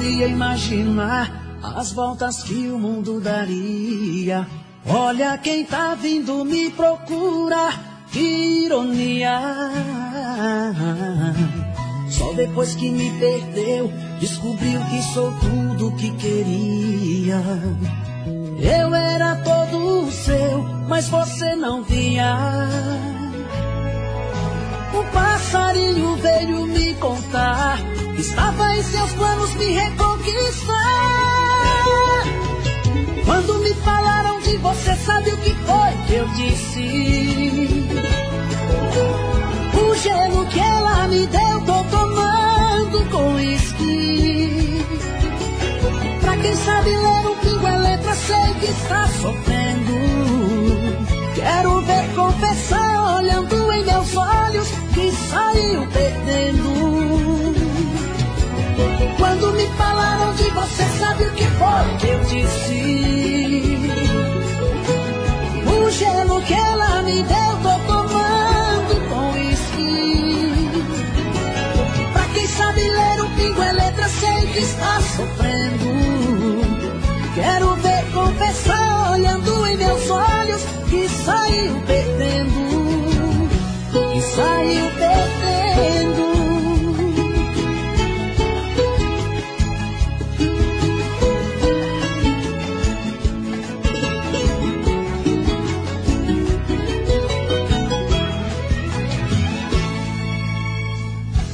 poderia imaginar as voltas que o mundo daria. Olha quem tá vindo me procurar, que ironia. Só depois que me perdeu, descobriu que sou tudo que queria. Eu era todo seu, mas você não via. Um passarinho veio me contar que estava em seus planos me reconquistar. Quando me falaram de você, sabe o que foi que eu disse? O gelo que ela me deu, tô tomando com uísque. Pra quem sabe ler um pingo é letra, sei que está sofrendo. Quero ver confessar, olhando em meus olhos, que saiu perdendo. Quando me falaram de você, sabe o que foi que eu disse? O gelo que ela me deu, tô tomando com uísque. Pra quem sabe ler um pingo é letra, sei que está sofrendo. Quero ver confessar, olhando em meus olhos, que saiu perdendo. Que saiu perdendo.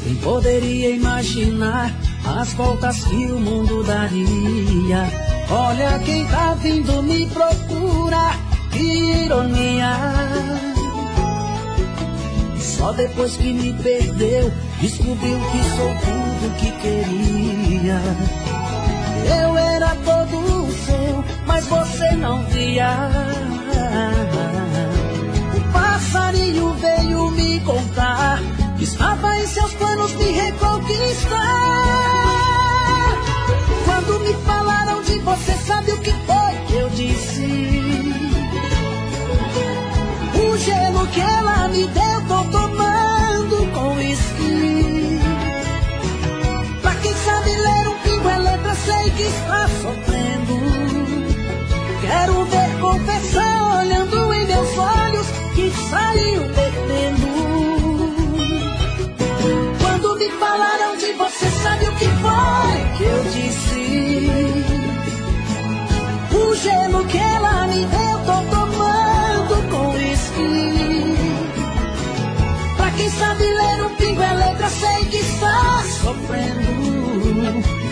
Quem poderia imaginar as voltas que o mundo daria? Olha quem tá vindo me procurar, que ironia. Só depois que me perdeu, descobriu que sou tudo que queria. Eu era todo seu, mas você não via. O passarinho veio me contar que estava em seus planos me reconquistar. Quando me falaram de você, sabe o que foi que eu disse? O gelo que ela me deu, tô tomando com uísque. Pra quem sabe ler um pingo é letra, sei que está sofrendo. Quero ver confessar, olhando em meus olhos, que saiu perdendo. Quando me falaram de você, sabe o que foi que eu disse? O gelo que ela me deu, tô tomando com uísque. Pra quem sabe ler um pingo é letra, sei que está sofrendo.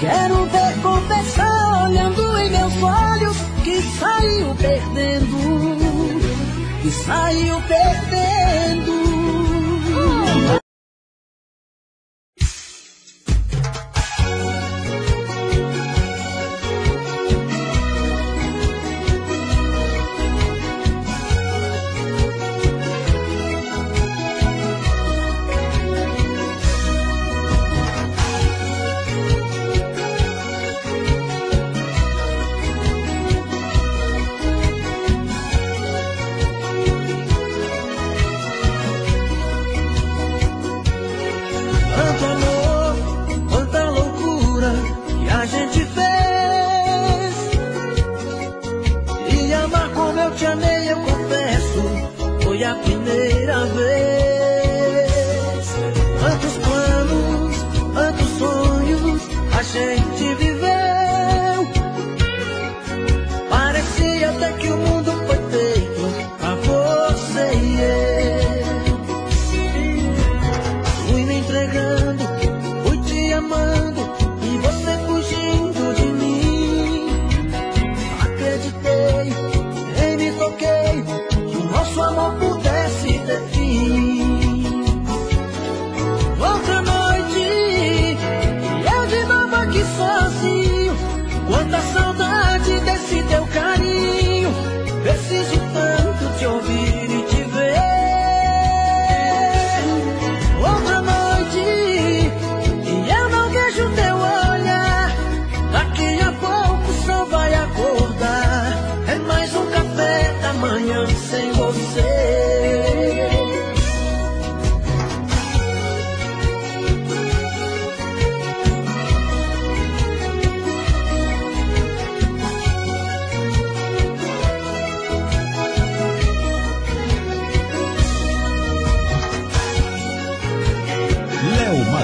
Quero ver confessar, olhando em meus olhos, que saiu perdendo. Que saiu perdendo.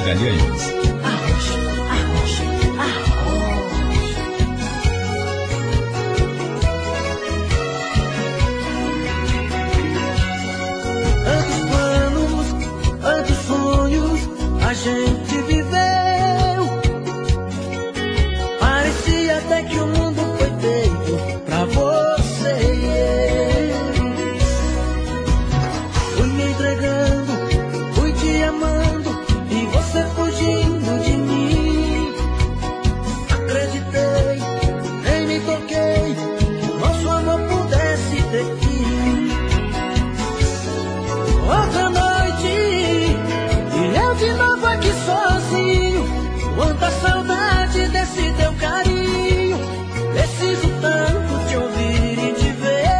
Magalhães. Tantos planos, tantos sonhos a gente viveu. Parecia até que o mundo foi feito pra você e eu. Fui me entregando, fui te amando e você fugindo de mim. Acreditei, nem me toquei, que nosso amor pudesse ter fim. Outra noite, e eu de novo aqui sozinho. Quanta saudade desse teu carinho. Preciso tanto te ouvir e te ver.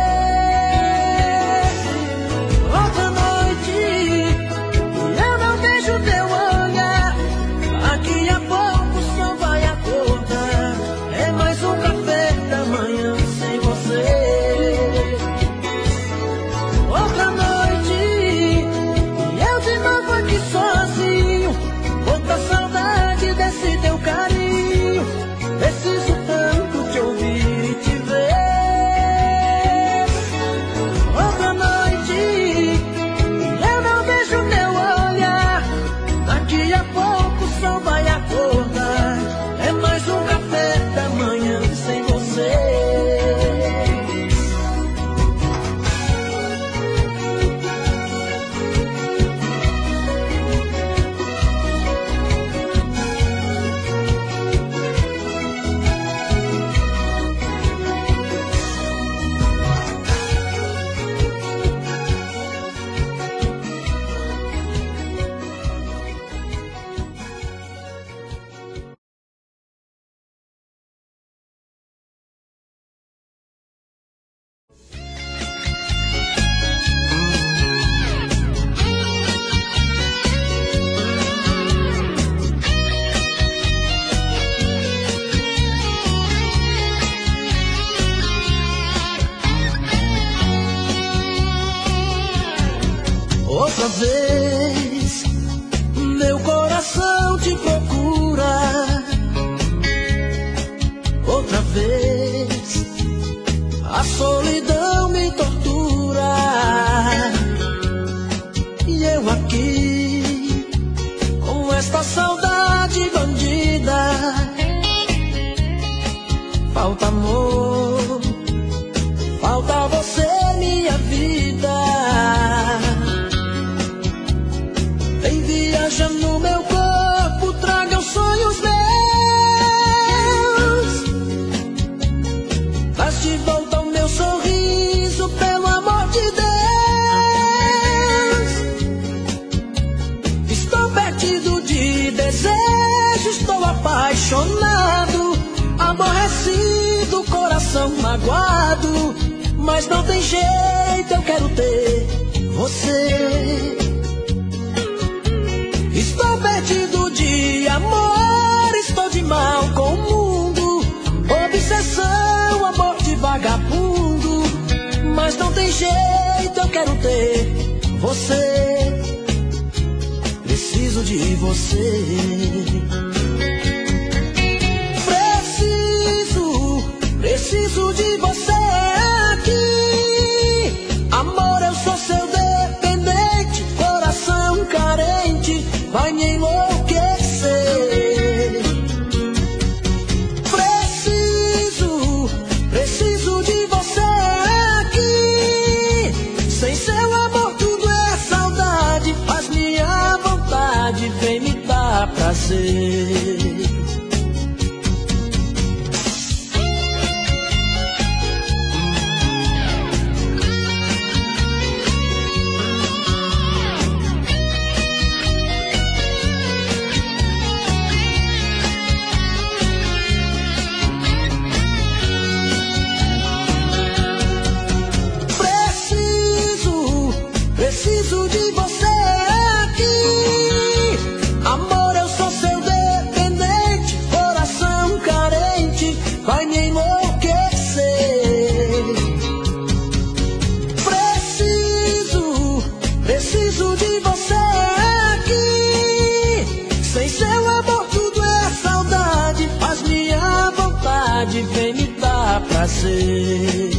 Outra noite, e eu não vejo teu olhar. Daqui a pouco o sol vai acordar. É mais um café da manhã sem você. Outra noite, e eu de novo aqui sozinho. Quanta saudade desse teu carinho. Preciso tanto te ouvir e te ver. Outra noite, e eu não vejo teu olhar. Daqui a pouco o sol vai acordar. É mais um café da manhã sem você. Outra vez, meu coração te procura. Outra vez, a solidão me tortura. E eu aqui, com esta saudade bandida. Falta amor, falta você, minha vida. Vem viaja no meu corpo, traga os sonhos meus. Traz de volta o meu sorriso, pelo amor de Deus. Estou perdido de desejo, estou apaixonado, aborrecido, coração magoado. Mas não tem jeito, eu quero ter você. Estou perdido de amor, estou de mal com o mundo. Obsessão, amor de vagabundo. Mas não tem jeito, eu quero ter você. Preciso de você. Preciso de você aqui. Amor, eu sou seu dependente. Coração carente vai me enlouquecer. Preciso de você aqui. Sem seu amor tudo é saudade. Faz minha vontade, vem me dar prazer. você.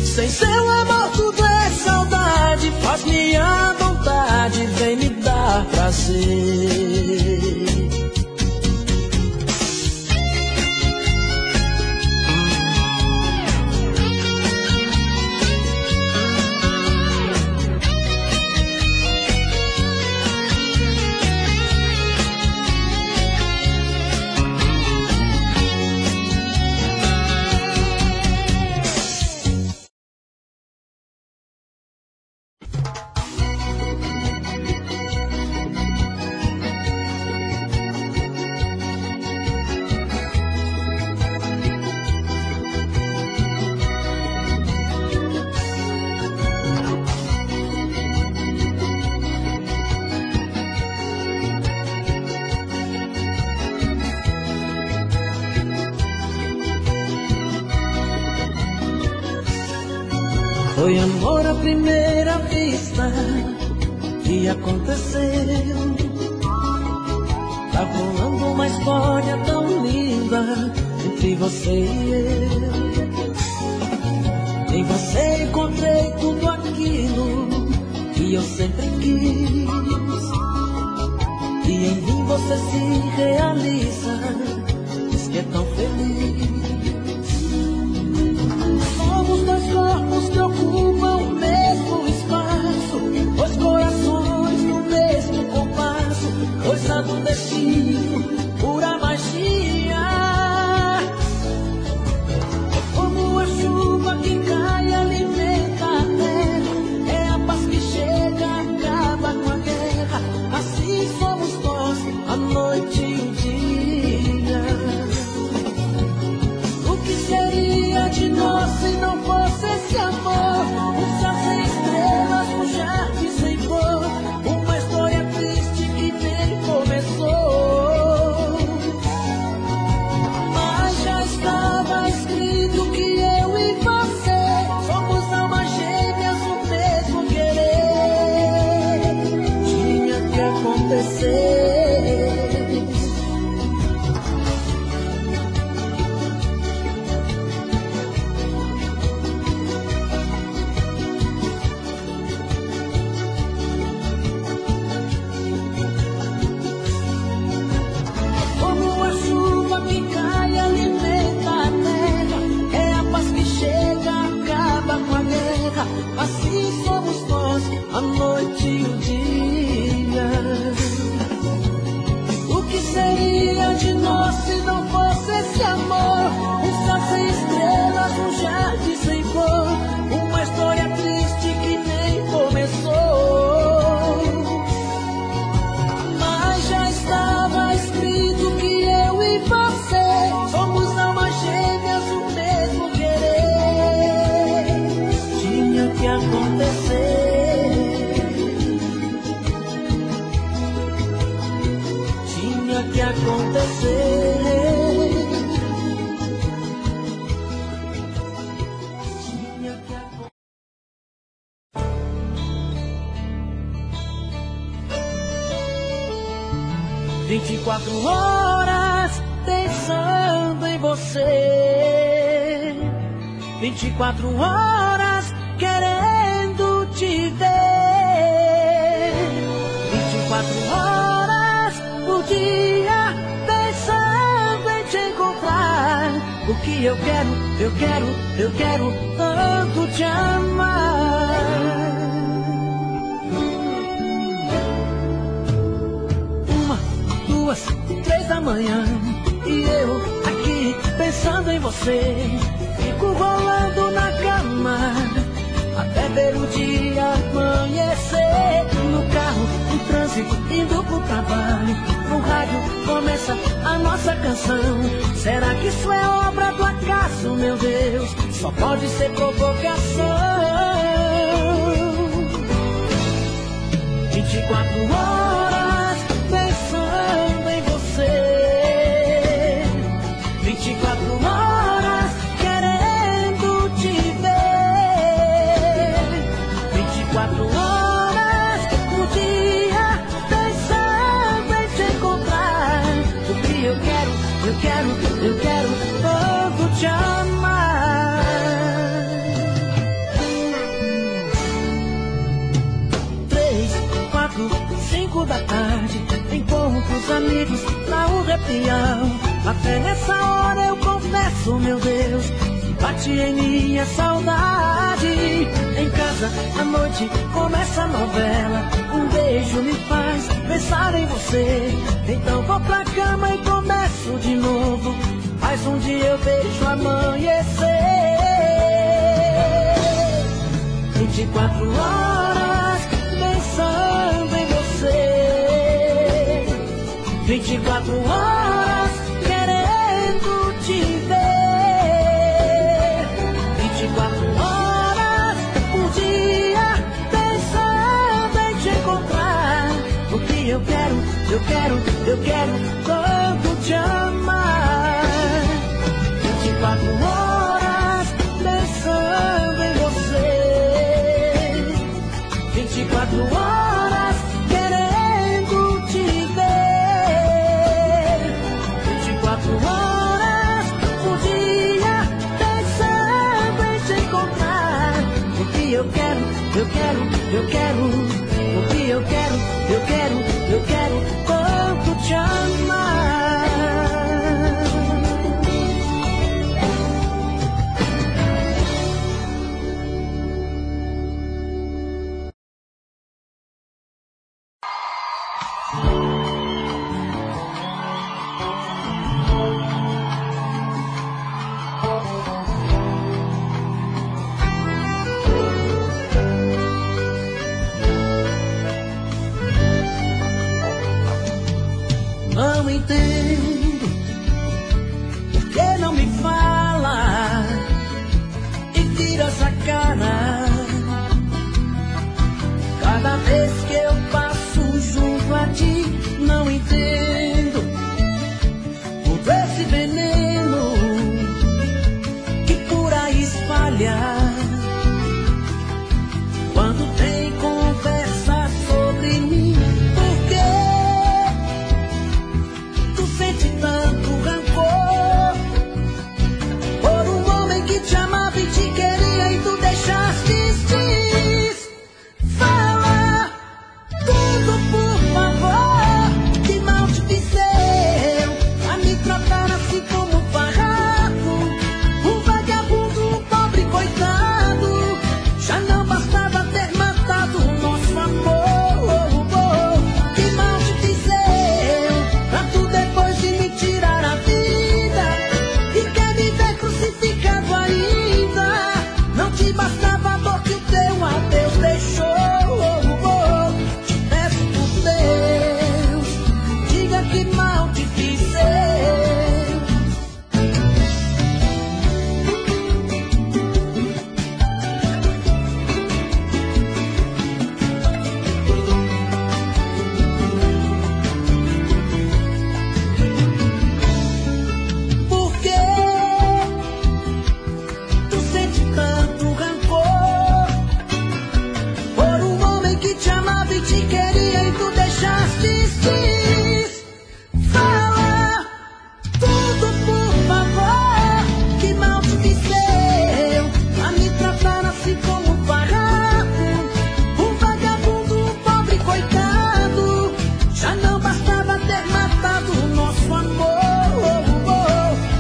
Sem seu amor tudo é saudade, faz minha vontade, vem me dar prazer. Foi amor à primeira vista que aconteceu. Tá rolando uma história tão linda entre você e eu. Em você encontrei tudo aquilo que eu sempre quis, e em mim você se realiza, diz que é tão feliz. Somos dois corpos que ocupam o mesmo espaço, dois corações no mesmo compasso, coisa do destino, pura magia. É como a chuva que cai e alimenta a terra, é a paz que chega, acaba com a guerra. Assim somos nós, a noite e o dia. O que seria de nós se não fosse esse amor? Um céu sem estrelas, um jardim sem cor, uma história triste que nem começou. Mas já estava escrito que eu e você somos almas gêmeas, o mesmo querer. Tinha que acontecer. Assim somos nós, a noite e o dia. O que seria de nós se não fosse esse amor? Um céu sem estrelas, um jardim sem cor, uma história triste que nem começou. Mas já estava escrito que eu e você somos almas gêmeas, o mesmo querer. Tinha que acontecer, tinha que acontecer, tinha que acontecer. 24 horas pensando em você, 24 horas querendo te ver, 24 horas por dia pensando em te encontrar. Porque eu quero tanto te amar. 1, 2, 3 da manhã e eu aqui pensando em você, fico rolando na cama até ver o dia amanhecer. No carro, no trânsito, indo pro trabalho, no rádio começa a nossa canção. Será que isso é obra do acaso, meu Deus? Só pode ser provocação. 24 horas pensando em você, 24 horas querendo te ver, 24 horas no dia pensando em te encontrar. Porque eu quero tanto te amar. os amigos pra um repião. Até nessa hora eu confesso, meu Deus, bate em minha saudade. Em casa, à noite, começa a novela. Um beijo me faz pensar em você. Então vou pra cama e começo de novo. Mas um dia eu vejo amanhecer. 24 horas pensando em você. 24 horas querendo te ver. 24 horas por dia pensando em te encontrar. Porque eu quero tanto te amar. 24 horas pensando em você. 24 horas querendo te ver. 24 horas por dia pensando em te encontrar. Porque eu quero tanto te amar. Não entendo por que não me fala e vira essa cara. Cada vez que eu passo junto a ti, não entendo todo esse veneno que por aí espalha. Quando tem conversa sobre mim, por quê? Sente tanto rancor por um homem que te amava e te queria e tu deixaste ir. Fala tudo, por favor, que mal te fiz eu a me tratar assim como um farrapo, um vagabundo, um pobre coitado. Já não bastava ter matado o nosso amor. Que mal te fiz eu pra tu depois de me tirar a vida e quer me ver crucificado ainda. Não te bastava a dor que o teu adeus deixou. Te peço por Deus, diga que mal te fiz eu. Por que tu sente tanto rancor por um homem que te amava e te queria e tu deixaste ir? Fala tudo, por favor, que mal te fiz eu a me tratar assim como um farrapo, um vagabundo, um pobre coitado. Já não bastava ter matado o nosso amor.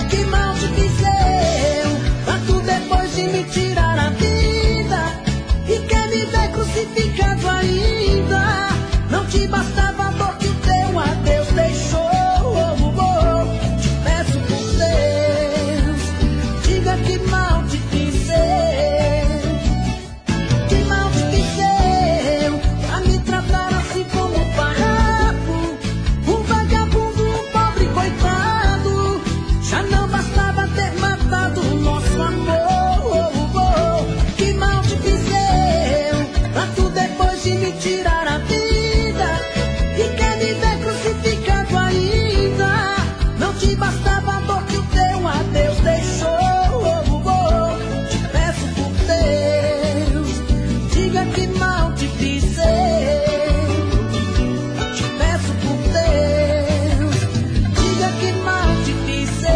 Que mal te fiz eu pra tu depois de me tirar a vida e quer me ver crucificado ainda. Não te bastava a dor que o teu adeus deixou. Te peço por Deus, diga que mal te fiz eu. Que mal te fiz eu pra me tratar assim como um farrapo, um vagabundo, um pobre coitado. Já não bastava ter matado o nosso amor. Que mal te fiz eu pra tu depois de me tirar a vida e quer me ver crucificado ainda. Não te bastava a dor que o teu adeus deixou. Te peço por Deus, diga que mal te fiz eu. Te peço por Deus, diga que mal te fiz eu.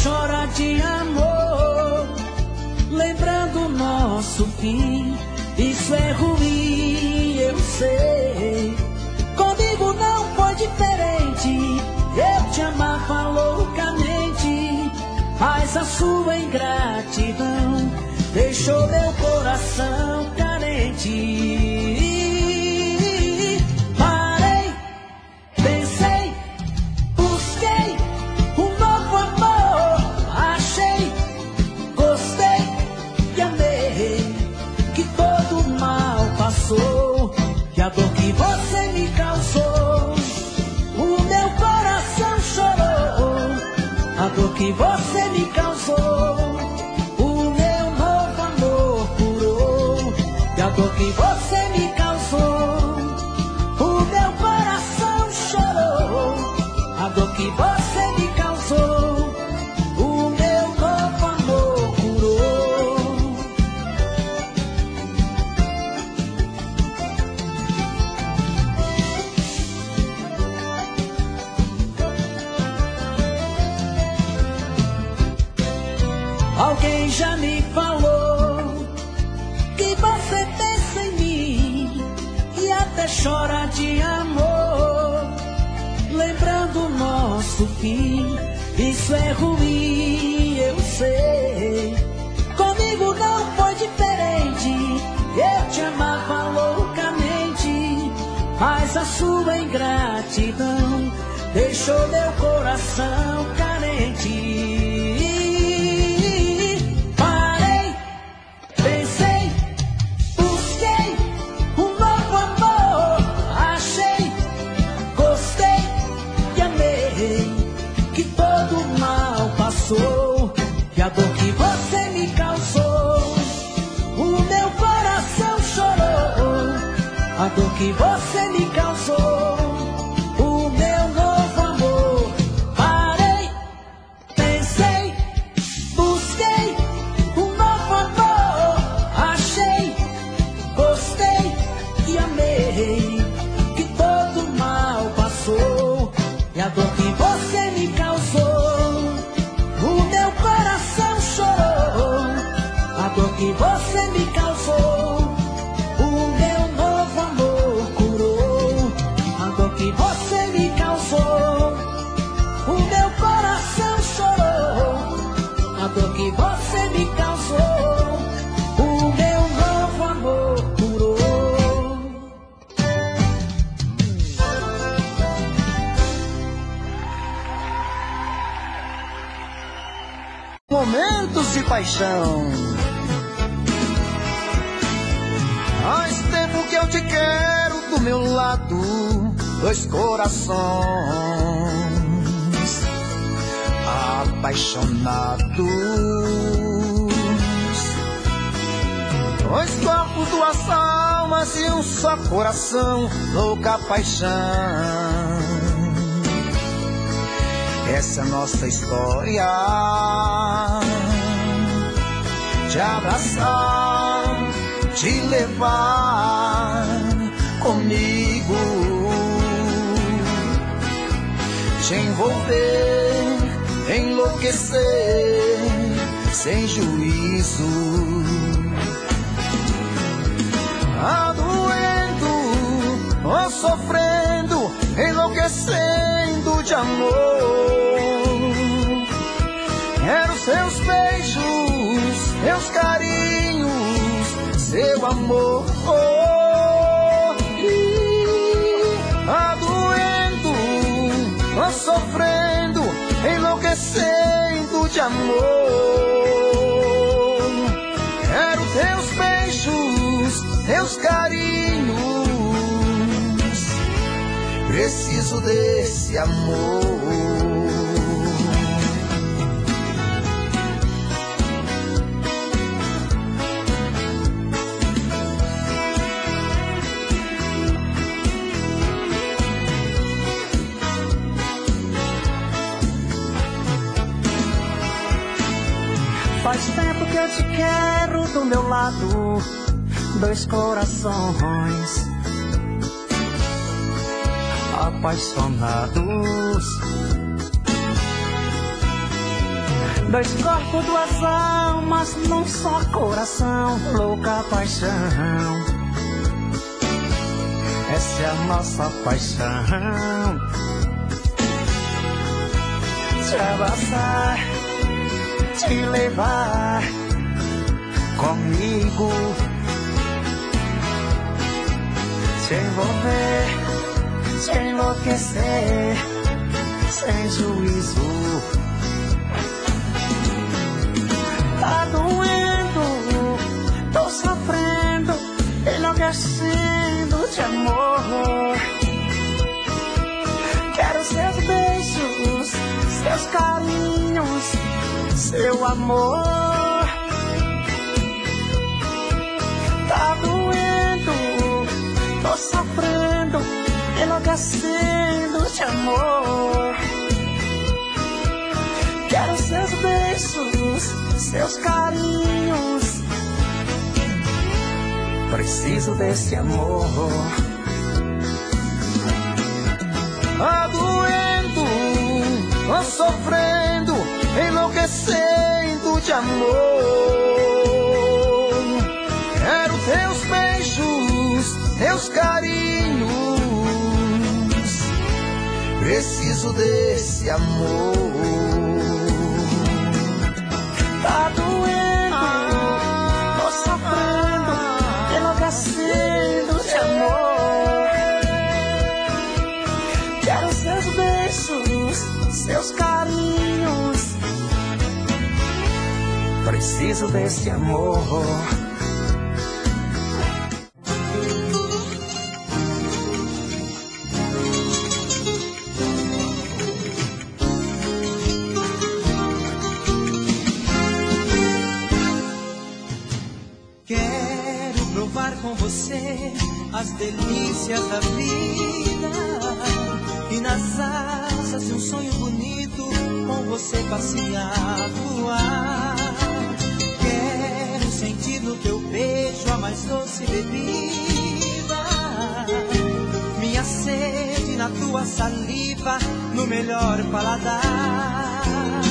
chora de amor, lembrando nosso fim. Isso é ruim, eu sei. Comigo não foi diferente. Eu te amava loucamente, mas a sua ingratidão deixou meu coração carente. Parei, pensei, busquei um novo amor. Achei, gostei e amei, que todo mal passou, que a dor que você me causou, o meu coração chorou. A dor que você me causou, o meu novo amor curou. E a dor que você me causou, o meu coração chorou. A dor que você me causou, o meu novo amor curou. Alguém já me falou que você pensa em mim e até chora de amor, lembrando nosso fim. Isso é ruim, eu sei. Comigo não foi diferente. Eu te amava loucamente, mas a sua ingratidão deixou meu coração carente. Que a dor que você me causou, o meu coração chorou. A dor que você me causou, o meu novo amor. Parei, pensei, busquei um novo amor. Achei, gostei e amei, que todo mal passou. E a dor que você me causou, a dor que você me causou, o meu novo amor curou. A dor que você me causou, o meu coração chorou. A dor que você me causou, o meu novo amor curou. Momentos de paixão. Faz tempo que eu te quero do meu lado, dois corações apaixonados, dois corpos, duas almas e um só coração, louca paixão. Essa é a nossa história, te abraçar, te levar comigo, te envolver, enlouquecer, sem juízo, doendo ou sofrendo, enlouquecendo de amor. Quero seus beijos, meus carinhos, seu amor. Doendo, sofrendo, enlouquecendo de amor. Quero teus beijos, teus carinhos, preciso desse amor. Faz tempo que eu te quero do meu lado, dois corações apaixonados, Dois corpos, duas almas, num só coração, louca paixão. Essa é a nossa paixão. Te abraçar, te levar comigo, te envolver, te enlouquecer, sem juízo. Tá doendo, tô sofrendo, enlouquecendo de amor. Quero seus beijos, seus carinhos, seu amor. Tá doendo, tô sofrendo, enlouquecendo de amor. Quero seus beijos, seus carinhos. Preciso desse amor. Tá doendo, tô sofrendo, enlouquecendo de amor. Quero teus beijos, teus carinhos. Preciso desse amor. Tá doendo, tô sofrendo, enlouquecendo de amor. Quero seus beijos, seus carinhos. Preciso desse amor. Com você as delícias da vida e nas asas de um sonho bonito com você passear, voar. Quero sentir no teu beijo a mais doce bebida, minha sede na tua saliva, no melhor paladar.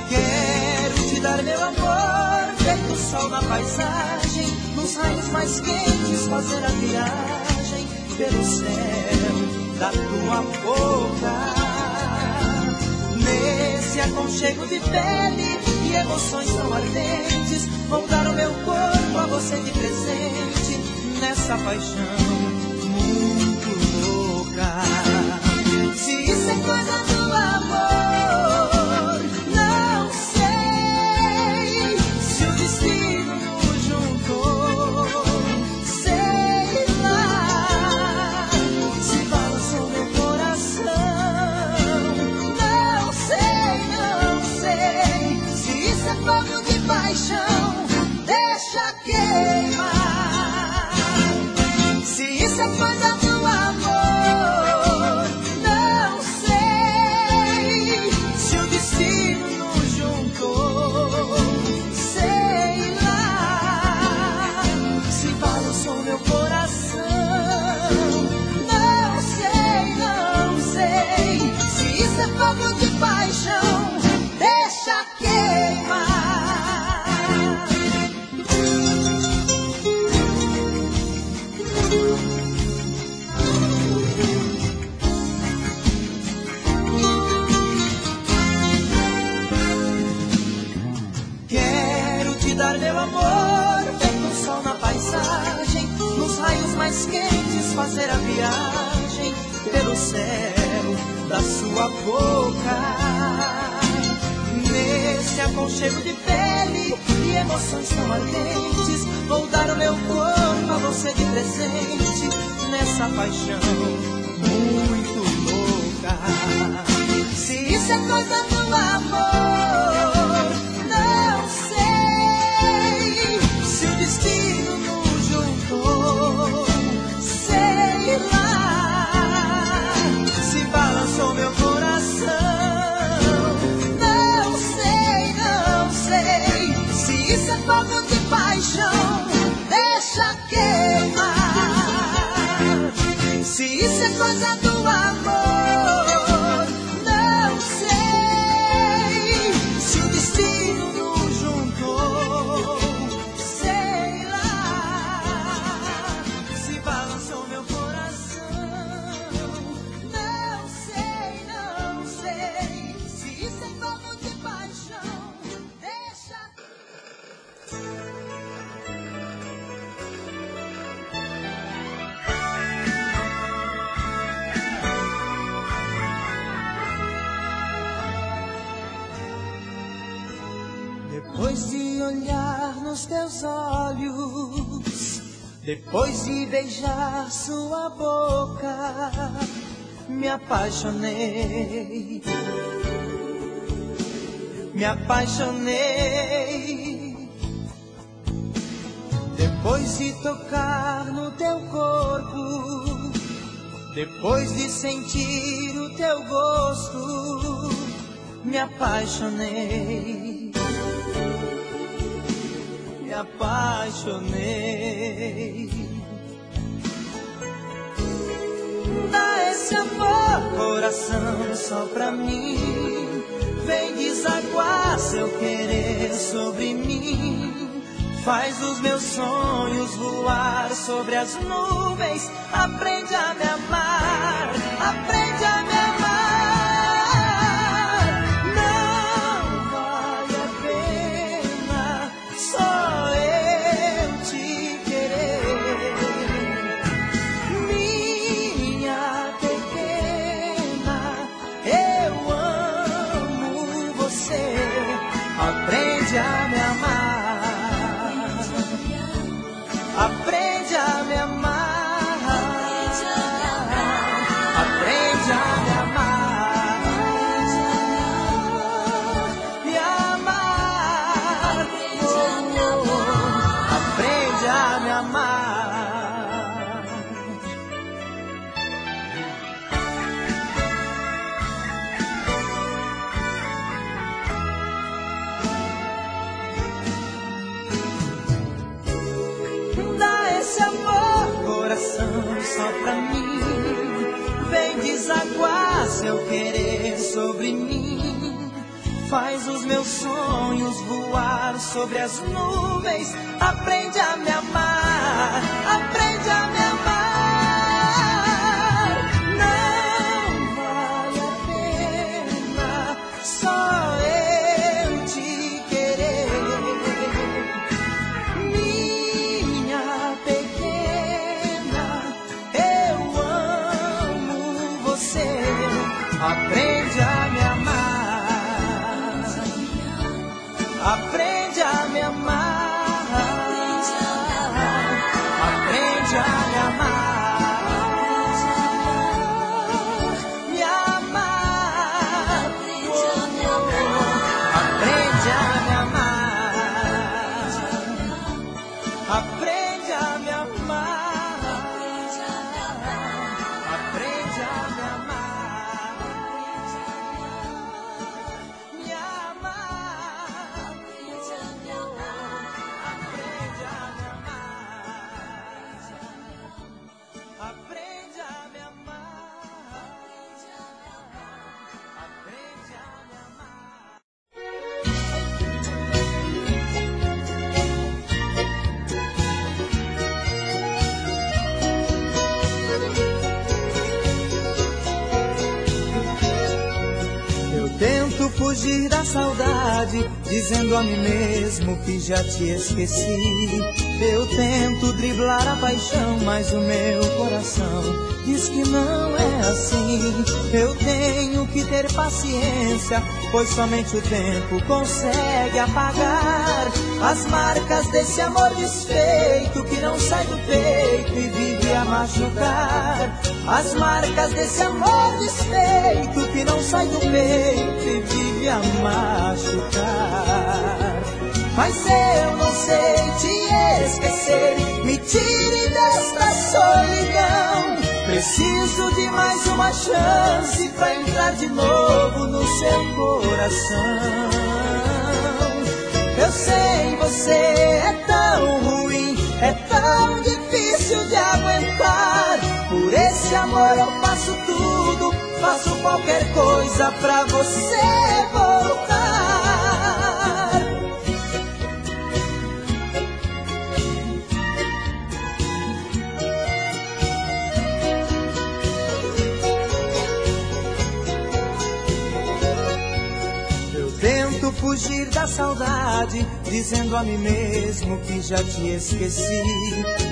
Quero te dar meu amor, feito o sol na paisagem, nos raios mais quentes, fazer a viagem pelo céu da tua boca. Nesse aconchego de pele e emoções tão ardentes, vou dar o meu corpo a você de presente, nessa paixão muito louca. Se isso é coisa do amor, não sei se o destino nos juntou. Sei lá se balançou meu coração. Não sei se isso é fogo de paixão. Deixa queimar. Se isso é coisa do amor, não sei se o destino nos juntou. Sei lá se balançou meu coração. Não sei se isso é fogo de paixão. Deixa queimar. Quero te dar meu amor, feito o sol na paisagem, nos raios mais quentes, fazer a viagem pelo céu da sua boca. Nesse aconchego de pele e emoções tão ardentes, vou dar o meu corpo a você de presente, nessa paixão muito louca. Se isso é coisa do amor, não sei se o destino nos juntou. Sei lá se balançou meu coração. Não sei se isso é fogo de paixão. Deixa queimar. Se isso é Depois de olhar nos teus olhos, depois de beijar sua boca, me apaixonei. Me apaixonei. Depois de tocar no teu corpo, depois de sentir o teu gosto, me apaixonei. Me apaixonei. Dá esse amor, coração, só pra mim. Vem desaguar seu querer sobre mim. Faz os meus sonhos voar sobre as nuvens. Aprende a me amar, aprende a me amar. Não vale a pena só eu te querer. Minha pequena, eu amo você. Aprende a me amar, aprende a me amar, aprende a me amar, me amar, aprende a me amar. Só pra mim, vem desaguar seu querer sobre mim. Faz os meus sonhos voar sobre as nuvens. Aprende a me amar, aprende a me amar. Não vale a pena só eu te querer. Minha pequena, aprende a me amar, aprende a me amar, aprende a me amar, me amar, aprende a me amar, aprende a me amar, aprende a me amar. Tento fugir da saudade, dizendo a mim mesmo que já te esqueci. Eu tento driblar a paixão, mas o meu coração diz que não é assim. Eu tenho que ter paciência, pois somente o tempo consegue apagar as marcas desse amor desfeito que não sai do peito e vive a machucar. As marcas desse amor desfeito que não sai do peito e vive a machucar. Mas eu não sei te esquecer, me tire desta solidão. Preciso de mais uma chance pra entrar de novo no seu coração. Eu sei, você é tão ruim, é tão difícil de aguentar. Por esse amor eu faço tudo, faço qualquer coisa pra você voltar. Tento fugir da saudade, dizendo a mim mesmo que já te esqueci.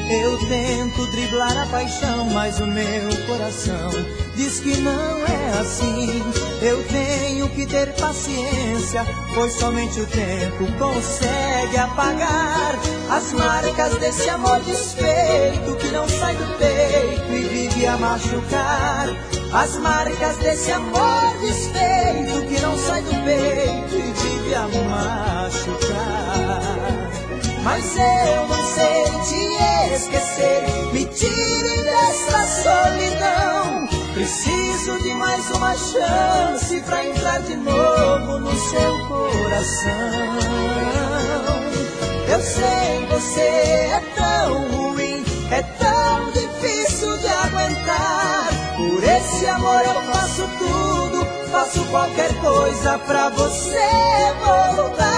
Eu tento driblar a paixão, mas o meu coração diz que não é assim. Eu tenho que ter paciência, pois somente o tempo consegue apagar as marcas desse amor desfeito que não sai do peito e vive a machucar. As marcas desse amor desfeito que não sai do peito e vive a machucar. Mas eu não sei te esquecer, me tire dessa solidão. Preciso de mais uma chance pra entrar de novo no seu coração. Eu sei, você é tão ruim, é tão difícil de aguentar. Por esse amor eu faço tudo, faço qualquer coisa pra você voltar.